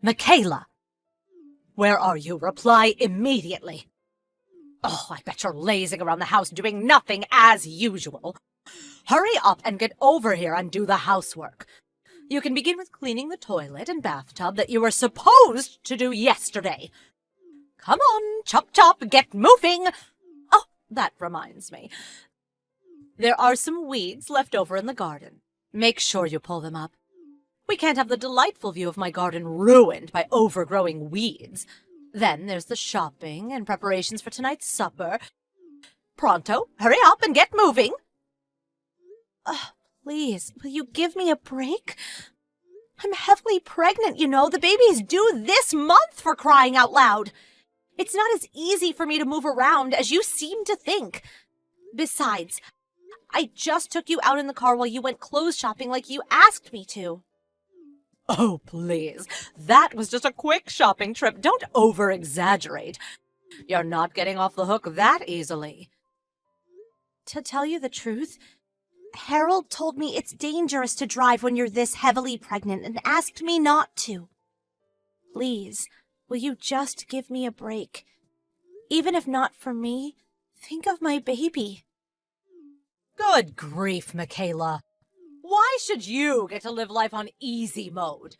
Michaela! Where are you? Reply immediately. Oh, I bet you're lazing around the house doing nothing as usual. Hurry up and get over here and do the housework. You can begin with cleaning the toilet and bathtub that you were supposed to do yesterday. Come on, chop chop, get moving. Oh, that reminds me. There are some weeds left over in the garden. Make sure you pull them up. We can't have the delightful view of my garden ruined by overgrowing weeds. Then there's the shopping and preparations for tonight's supper. Pronto, hurry up and get moving. Please, will you give me a break? I'm heavily pregnant, you know. The baby's due this month, for crying out loud. It's not as easy for me to move around as you seem to think. Besides, I just took you out in the car while you went clothes shopping like you asked me to. Oh, please. That was just a quick shopping trip. Don't over-exaggerate. You're not getting off the hook that easily. To tell you the truth, Harold told me it's dangerous to drive when you're this heavily pregnant and asked me not to. Please, will you just give me a break? Even if not for me, think of my baby. Good grief, Michaela. Why should you get to live life on easy mode?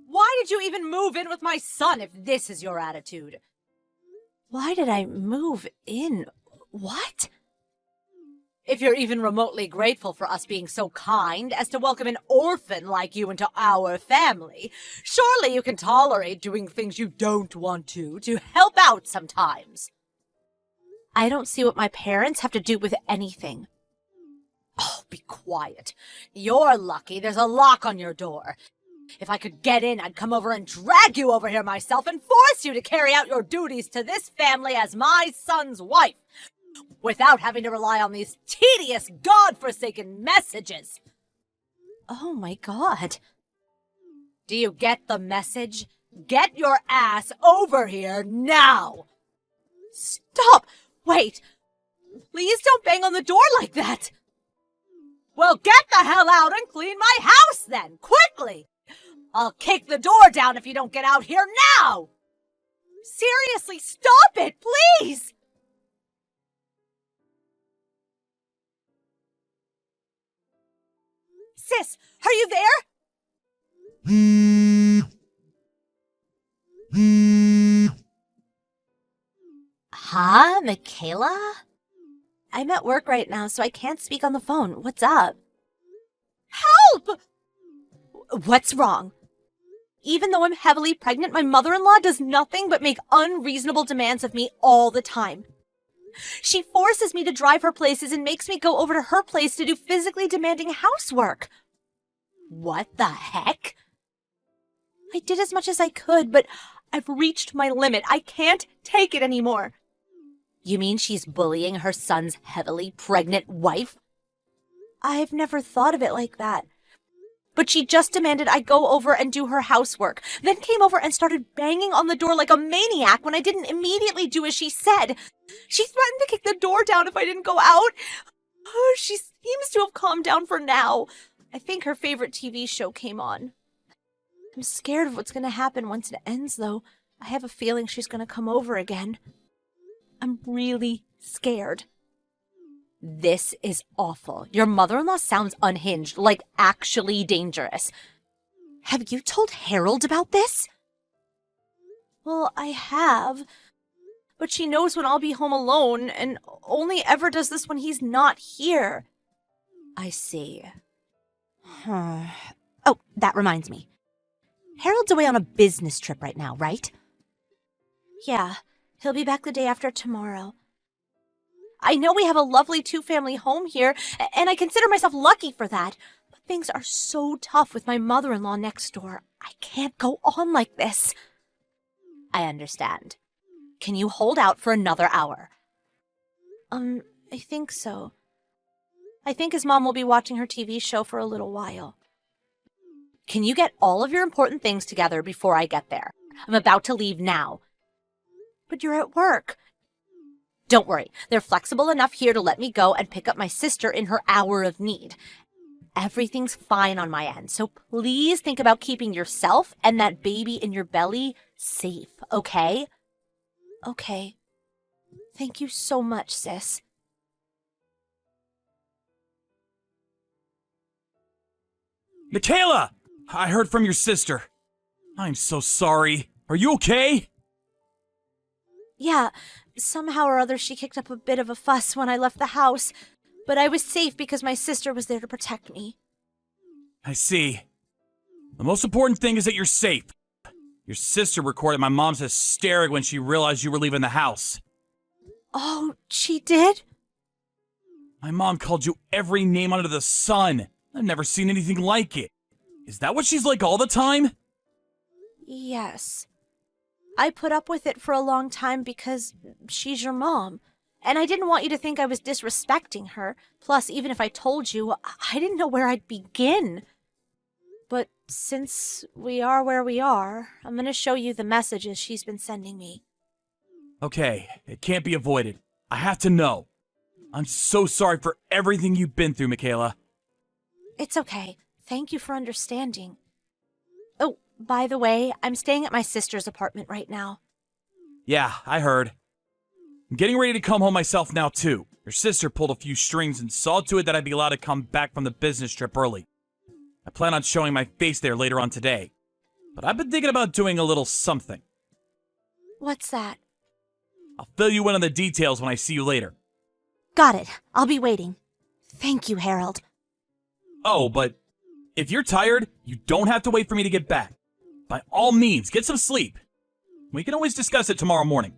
Why did you even move in with my son if this is your attitude? Why did I move in? What? If you're even remotely grateful for us being so kind as to welcome an orphan like you into our family, surely you can tolerate doing things you don't want to help out sometimes. I don't see what my parents have to do with anything. Oh, be quiet. You're lucky there's a lock on your door. If I could get in, I'd come over and drag you over here myself and force you to carry out your duties to this family as my son's wife, without having to rely on these tedious, God-forsaken messages. Oh my God. Do you get the message? Get your ass over here now! Stop! Wait! Please don't bang on the door like that! Well, get the hell out and clean my house then, quickly! I'll kick the door down if you don't get out here now! Seriously, stop it, please! Sis, are you there? Huh, Michaela? I'm at work right now, so I can't speak on the phone. What's up? Help! What's wrong? Even though I'm heavily pregnant, my mother-in-law does nothing but make unreasonable demands of me all the time. She forces me to drive her places and makes me go over to her place to do physically demanding housework. What the heck? I did as much as I could, but I've reached my limit. I can't take it anymore. You mean she's bullying her son's heavily pregnant wife? I've never thought of it like that. But she just demanded I go over and do her housework, then came over and started banging on the door like a maniac when I didn't immediately do as she said. She threatened to kick the door down if I didn't go out. She seems to have calmed down for now. I think her favorite TV show came on. I'm scared of what's going to happen once it ends, though. I have a feeling she's going to come over again. I'm really scared. This is awful. Your mother-in-law sounds unhinged, like actually dangerous. Have you told Harold about this? Well, I have. But she knows when I'll be home alone, and only ever does this when he's not here. I see. Oh, that reminds me. Harold's away on a business trip right now, right? Yeah, he'll be back the day after tomorrow. I know we have a lovely two-family home here, and I consider myself lucky for that. But things are so tough with my mother-in-law next door. I can't go on like this. I understand. Can you hold out for another hour? I think so. I think his mom will be watching her TV show for a little while. Can you get all of your important things together before I get there? I'm about to leave now. But you're at work. Don't worry, they're flexible enough here to let me go and pick up my sister in her hour of need. everything's fine on my end, so please think about keeping yourself and that baby in your belly safe, okay? Okay. Thank you so much, sis. Michaela! I heard from your sister. I'm so sorry. Are you okay? Yeah, somehow or other she kicked up a bit of a fuss when I left the house, but I was safe because my sister was there to protect me. I see. The most important thing is that you're safe. Your sister recorded my mom's hysteric when she realized you were leaving the house. Oh, she did? My mom called you every name under the sun. I've never seen anything like it. Is that what she's like all the time? Yes. I put up with it for a long time because she's your mom, and I didn't want you to think I was disrespecting her. Plus, even if I told you, I didn't know where I'd begin. But since we are where we are, I'm going to show you the messages she's been sending me. Okay, it can't be avoided. I have to know. I'm so sorry for everything you've been through, Michaela. It's okay. Thank you for understanding. Oh, by the way, I'm staying at my sister's apartment right now. Yeah, I heard. I'm getting ready to come home myself now, too. Your sister pulled a few strings and saw to it that I'd be allowed to come back from the business trip early. I plan on showing my face there later on today. But I've been thinking about doing a little something. What's that? I'll fill you in on the details when I see you later. Got it. I'll be waiting. Thank you, Harold. Oh, but if you're tired, you don't have to wait for me to get back. By all means, get some sleep. We can always discuss it tomorrow morning.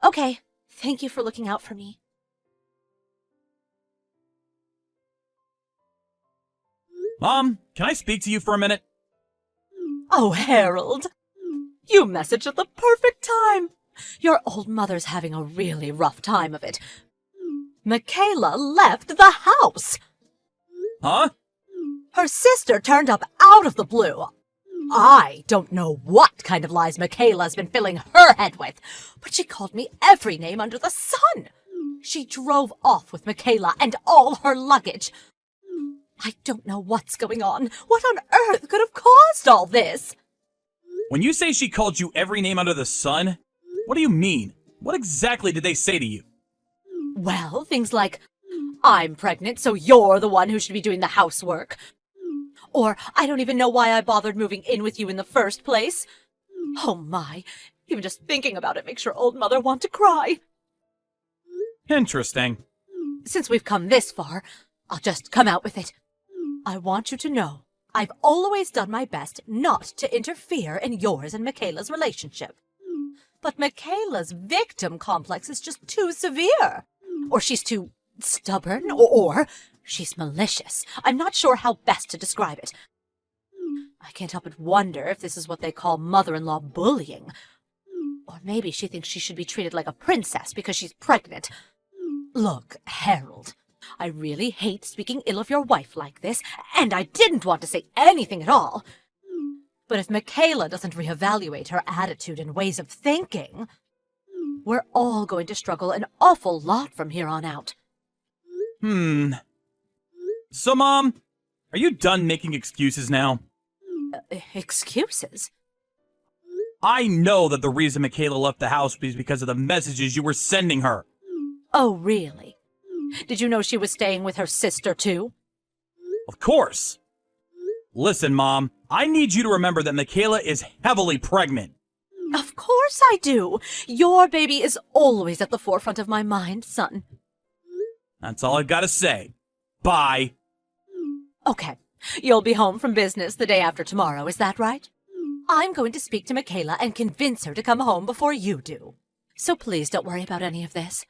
Okay. Thank you for looking out for me. Mom, can I speak to you for a minute? Oh, Harold. You messaged at the perfect time. Your old mother's having a really rough time of it. Michaela left the house. Huh? Her sister turned up out of the blue. I don't know what kind of lies Michaela's been filling her head with, but she called me every name under the sun. She drove off with Michaela and all her luggage. I don't know what's going on. What on earth could have caused all this? When you say she called you every name under the sun, what do you mean? What exactly did they say to you? Well, things like, I'm pregnant, so you're the one who should be doing the housework. Or, I don't even know why I bothered moving in with you in the first place. Oh my, even just thinking about it makes your old mother want to cry. Interesting. Since we've come this far, I'll just come out with it. I want you to know, I've always done my best not to interfere in yours and Michaela's relationship. But Michaela's victim complex is just too severe. Or she's too stubborn, or she's malicious. I'm not sure how best to describe it. I can't help but wonder if this is what they call mother-in-law bullying. Or maybe she thinks she should be treated like a princess because she's pregnant. Look, Harold, I really hate speaking ill of your wife like this, and I didn't want to say anything at all. But if Michaela doesn't reevaluate her attitude and ways of thinking, we're all going to struggle an awful lot from here on out. So, Mom, are you done making excuses now? Excuses? I know that the reason Michaela left the house was because of the messages you were sending her. Oh, really? Did you know she was staying with her sister, too? Of course. Listen, Mom, I need you to remember that Michaela is heavily pregnant. Of course I do. Your baby is always at the forefront of my mind, son. That's all I've got to say. Bye. Okay, you'll be home from business the day after tomorrow, is that right? I'm going to speak to Michaela and convince her to come home before you do. So please don't worry about any of this.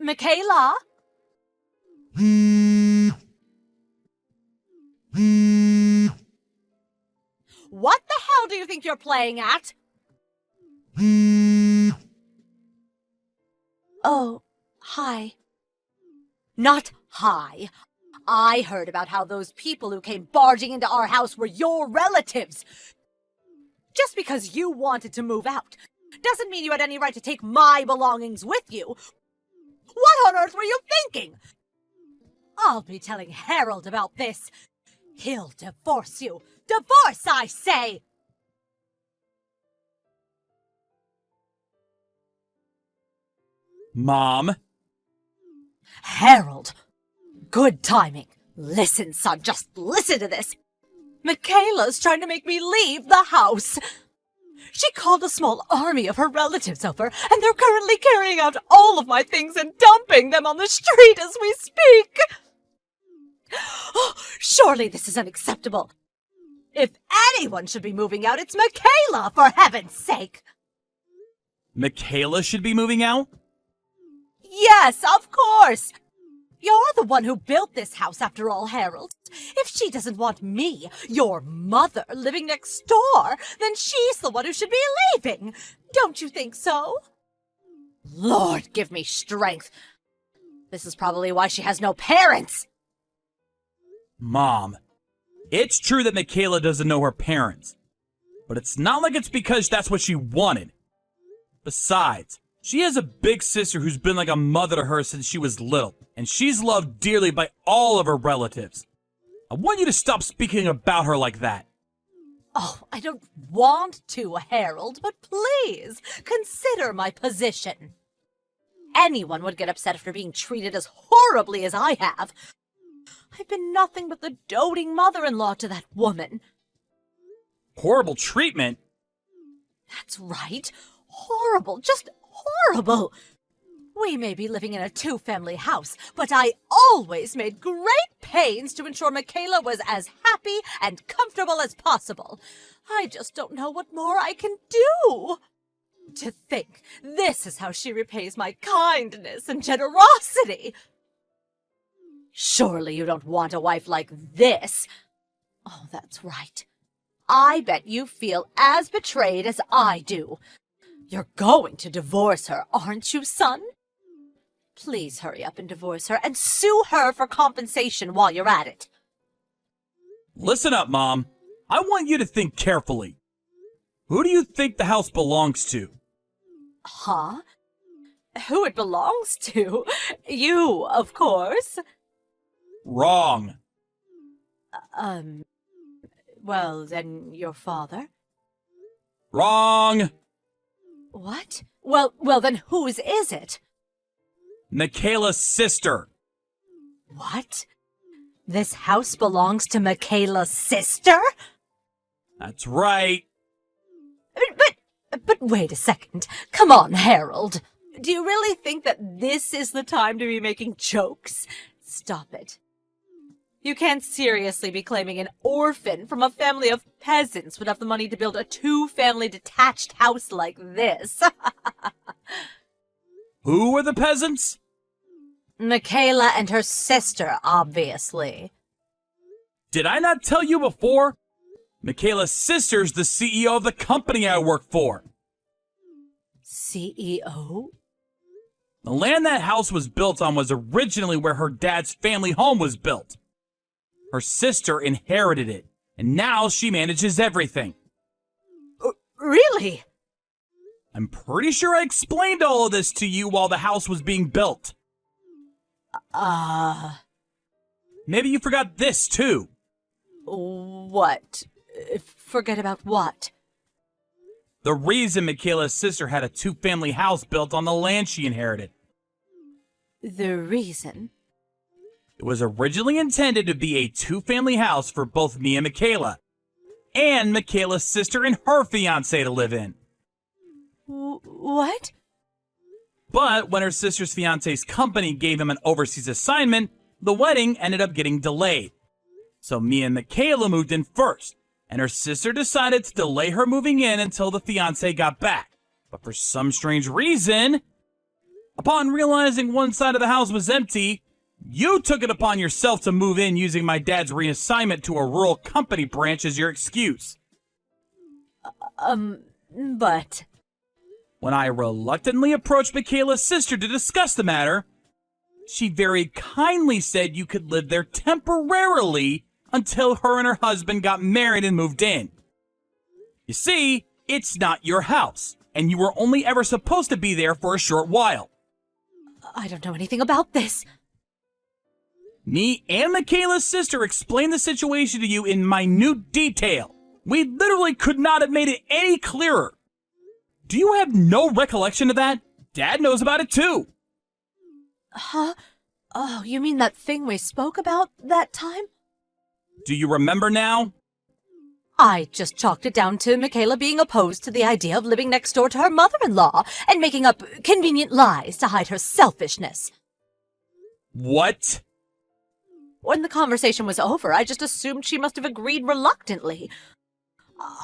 Michaela? What the hell do you think you're playing at? Oh, hi. Not hi. I heard about how those people who came barging into our house were your relatives. Just because you wanted to move out doesn't mean you had any right to take my belongings with you. What on earth were you thinking? I'll be telling Harold about this. He'll divorce you. Divorce, I say! Mom? Harold! Good timing. Listen, son, just listen to this. Michaela's trying to make me leave the house. She called a small army of her relatives over, and they're currently carrying out all of my things and dumping them on the street as we speak. Oh, surely this is unacceptable. If anyone should be moving out, it's Michaela, for heaven's sake. Michaela should be moving out? Yes, of course. You're the one who built this house, after all, Harold. If she doesn't want me, your mother, living next door, then she's the one who should be leaving. Don't you think so? Lord, give me strength. This is probably why she has no parents. Mom, it's true that Michaela doesn't know her parents, but it's not like it's because that's what she wanted. Besides, she has a big sister who's been like a mother to her since she was little, and she's loved dearly by all of her relatives. I want you to stop speaking about her like that. Oh, I don't want to, Harold, but please, consider my position. Anyone would get upset after being treated as horribly as I have. I've been nothing but the doting mother-in-law to that woman. Horrible treatment? That's right. Horrible, just horrible. We may be living in a two-family house, but I always made great pains to ensure Michaela was as happy and comfortable as possible. I just don't know what more I can do. To think this is how she repays my kindness and generosity. Surely you don't want a wife like this. Oh, that's right. I bet you feel as betrayed as I do. You're going to divorce her, aren't you, son? Please hurry up and divorce her and sue her for compensation while you're at it. Listen up, Mom. I want you to think carefully. Who do you think the house belongs to? Huh? Who it belongs to? You, of course. Wrong. Well, then your father? Wrong. What? Well, then whose is it? Michaela's sister. What? This house belongs to Michaela's sister? That's right. But wait a second. Come on, Harold. Do you really think that this is the time to be making jokes? Stop it. You can't seriously be claiming an orphan from a family of peasants would have the money to build a two-family detached house like this. Who are the peasants? Michaela and her sister, obviously. Did I not tell you before? Michaela's sister's the CEO of the company I work for. CEO? The land that house was built on was originally where her dad's family home was built. Her sister inherited it, and now she manages everything. Really? I'm pretty sure I explained all of this to you while the house was being built. Maybe you forgot this, too. What? Forget about what? The reason Michaela's sister had a two-family house built on the land she inherited. The reason? It was originally intended to be a two-family house for both me and Michaela, and Michaela's sister and her fiancé to live in. What? But when her sister's fiancé's company gave him an overseas assignment, the wedding ended up getting delayed. So me and Michaela moved in first, and her sister decided to delay her moving in until the fiancé got back. But for some strange reason, upon realizing one side of the house was empty, you took it upon yourself to move in using my dad's reassignment to a rural company branch as your excuse. But... When I reluctantly approached Michaela's sister to discuss the matter, She very kindly said you could live there temporarily until her and her husband got married and moved in. You see, it's not your house, and you were only ever supposed to be there for a short while. I don't know anything about this. Me and Michaela's sister explained the situation to you in minute detail. We literally could not have made it any clearer. Do you have no recollection of that? Dad knows about it too. Huh? Oh, you mean that thing we spoke about that time? Do you remember now? I just chalked it down to Michaela being opposed to the idea of living next door to her mother-in-law and making up convenient lies to hide her selfishness. What? When the conversation was over, I just assumed she must have agreed reluctantly.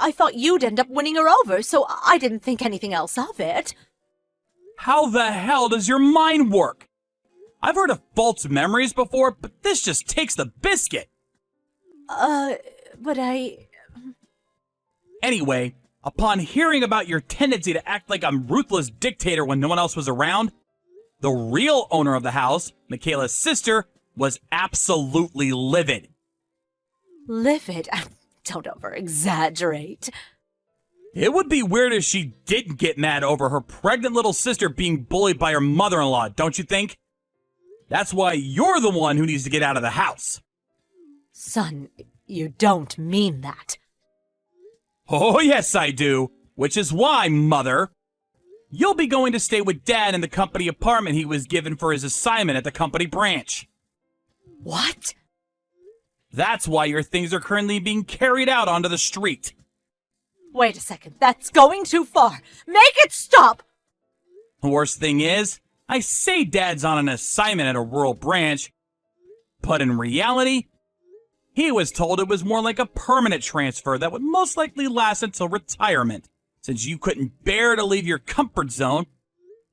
I thought you'd end up winning her over, so I didn't think anything else of it. How the hell does your mind work? I've heard of false memories before, but this just takes the biscuit. But Anyway, upon hearing about your tendency to act like a ruthless dictator when no one else was around, the real owner of the house, Michaela's sister, was absolutely livid. Livid? Don't over-exaggerate. It would be weird if she didn't get mad over her pregnant little sister being bullied by her mother-in-law, don't you think? That's why you're the one who needs to get out of the house. Son, you don't mean that. Oh, yes, I do. Which is why, Mother, you'll be going to stay with Dad in the company apartment he was given for his assignment at the company branch. What? That's why your things are currently being carried out onto the street. Wait a second, that's going too far. Make it stop! The worst thing is, I say Dad's on an assignment at a rural branch, but in reality, he was told it was more like a permanent transfer that would most likely last until retirement, since you couldn't bear to leave your comfort zone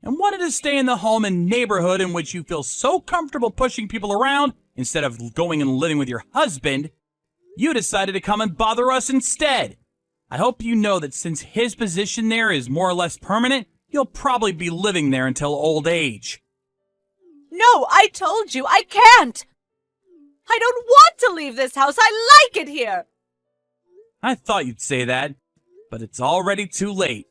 and wanted to stay in the home and neighborhood in which you feel so comfortable pushing people around instead of going and living with your husband. You decided to come and bother us instead. I hope you know that since his position there is more or less permanent, you'll probably be living there until old age. No, I told you, I can't! I don't want to leave this house, I like it here! I thought you'd say that, but it's already too late.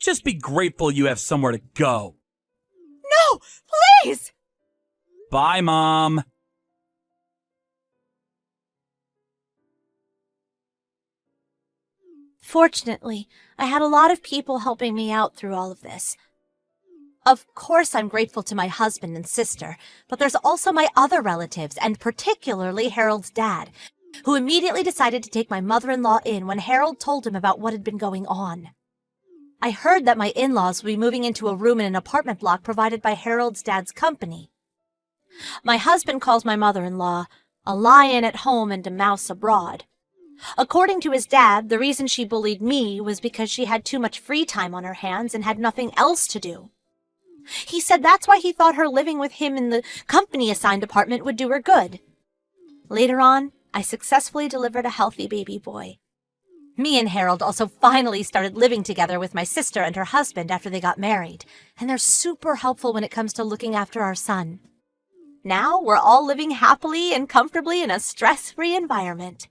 Just be grateful you have somewhere to go. No, please! Bye, Mom. Fortunately, I had a lot of people helping me out through all of this. Of course, I'm grateful to my husband and sister, but there's also my other relatives, and particularly Harold's dad, who immediately decided to take my mother-in-law in when Harold told him about what had been going on. I heard that my in-laws would be moving into a room in an apartment block provided by Harold's dad's company. My husband calls my mother-in-law a lion at home and a mouse abroad. According to his dad, the reason she bullied me was because she had too much free time on her hands and had nothing else to do. He said that's why he thought her living with him in the company-assigned apartment would do her good. Later on, I successfully delivered a healthy baby boy. Me and Harold also finally started living together with my sister and her husband after they got married, and they're super helpful when it comes to looking after our son. Now we're all living happily and comfortably in a stress-free environment.